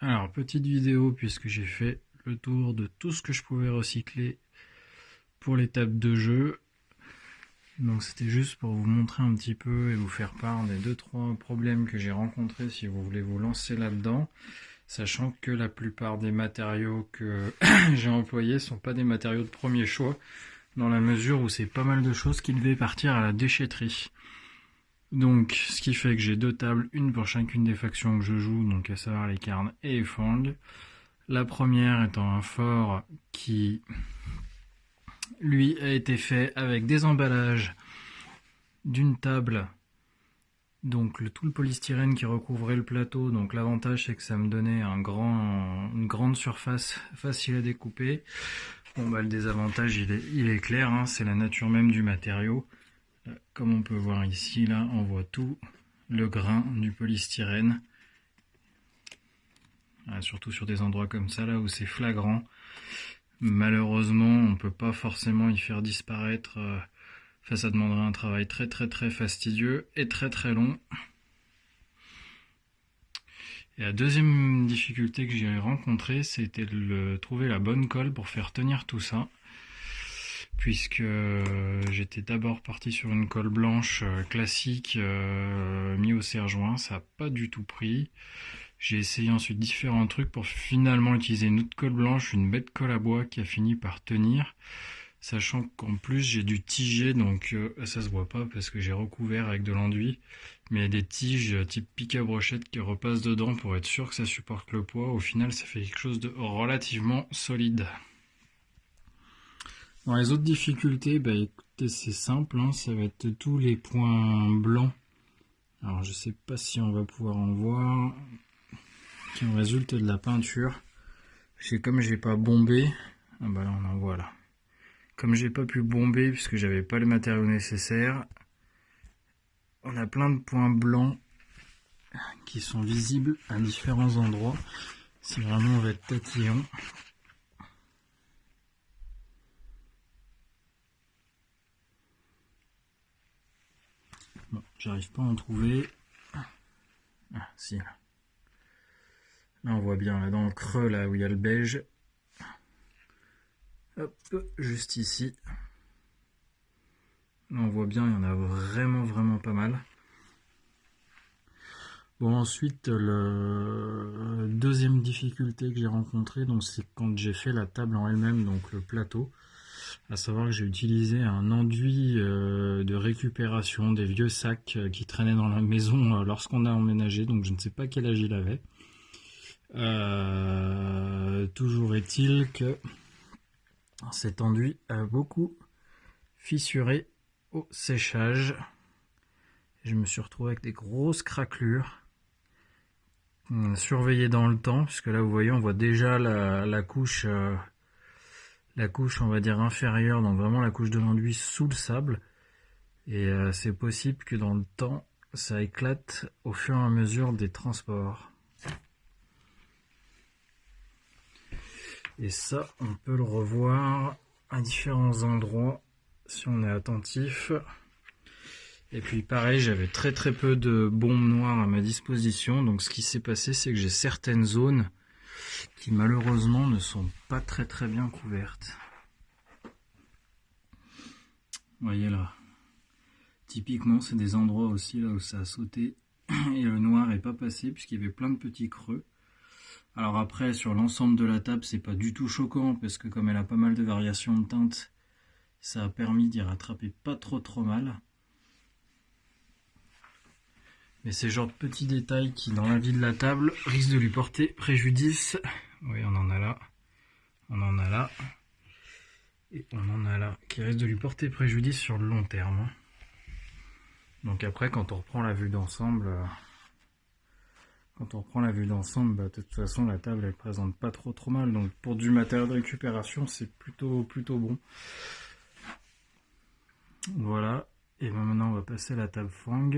Alors, petite vidéo puisque j'ai fait le tour de tout ce que je pouvais recycler pour les tables de jeu. Donc c'était juste pour vous montrer un petit peu et vous faire part des 2-3 problèmes que j'ai rencontrés si vous voulez vous lancer là-dedans. Sachant que la plupart des matériaux que j'ai employés sont pas des matériaux de premier choix, dans la mesure où c'est pas mal de choses qui devaient partir à la déchetterie. Donc, ce qui fait que j'ai 2 tables, une pour chacune des factions que je joue, donc à savoir les Carnes et les Fang. La première étant un fort qui, lui, a été fait avec des emballages d'une table, donc tout le polystyrène qui recouvrait le plateau. Donc l'avantage c'est que ça me donnait une grande surface facile à découper. Bon bah le désavantage il est clair, hein, c'est la nature même du matériau. Comme on peut voir ici, là, on voit tout le grain du polystyrène. Surtout sur des endroits comme ça, là où c'est flagrant. Malheureusement, on ne peut pas forcément y faire disparaître. Enfin, ça demanderait un travail très fastidieux et très long. Et la deuxième difficulté que j'ai rencontrée, c'était de trouver la bonne colle pour faire tenir tout ça. Puisque j'étais d'abord parti sur une colle blanche classique mis au serre-joint, ça n'a pas du tout pris. J'ai essayé ensuite différents trucs pour finalement utiliser une autre colle blanche, une bête colle à bois qui a fini par tenir. Sachant qu'en plus j'ai du tiger, donc ça se voit pas parce que j'ai recouvert avec de l'enduit. Mais il y a des tiges type pique à brochette qui repassent dedans pour être sûr que ça supporte le poids. Au final ça fait quelque chose de relativement solide. Dans les autres difficultés, bah écoutez, c'est simple, hein, ça va être tous les points blancs. Alors je sais pas si on va pouvoir en voir, qui en résulte de la peinture. Parce que comme j'ai pas bombé, ah bah là on en voit là. Comme j'ai pas pu bomber puisque j'avais pas le matériau nécessaire, on a plein de points blancs qui sont visibles à différents endroits. Si vraiment on va être tatillon. Bon, j'arrive pas à en trouver. Ah, si. Là, on voit bien, là, dans le creux, là où il y a le beige. Hop, juste ici. Là, on voit bien, il y en a vraiment pas mal. Bon, ensuite, la deuxième difficulté que j'ai rencontrée, donc c'est quand j'ai fait la table en elle-même, donc le plateau. À savoir que j'ai utilisé un enduit de récupération des vieux sacs qui traînaient dans la maison lorsqu'on a emménagé, donc je ne sais pas quel âge il avait. Toujours est-il que cet enduit a beaucoup fissuré au séchage. Je me suis retrouvé avec des grosses craquelures. Surveillé dans le temps, puisque là vous voyez on voit déjà la couche on va dire inférieure, donc vraiment la couche de l'enduit sous le sable. Et c'est possible que dans le temps ça éclate au fur et à mesure des transports. Et ça on peut le revoir à différents endroits si on est attentif. Et puis pareil, j'avais très peu de bombes noires à ma disposition, donc ce qui s'est passé c'est que j'ai certaines zones qui malheureusement ne sont pas très bien couvertes. Vous voyez là, typiquement c'est des endroits aussi là où ça a sauté et le noir n'est pas passé puisqu'il y avait plein de petits creux. Alors après sur l'ensemble de la table c'est pas du tout choquant parce que comme elle a pas mal de variations de teintes, ça a permis d'y rattraper pas trop mal. Mais c'est le genre de petits détails qui, dans la vie de la table, risquent de lui porter préjudice. Oui, on en a là. On en a là. Et on en a là. Qui risquent de lui porter préjudice sur le long terme. Donc après, quand on reprend la vue d'ensemble... de toute façon, la table, elle présente pas trop mal. Donc pour du matériel de récupération, c'est plutôt bon. Voilà. Et maintenant, on va passer à la table Fang.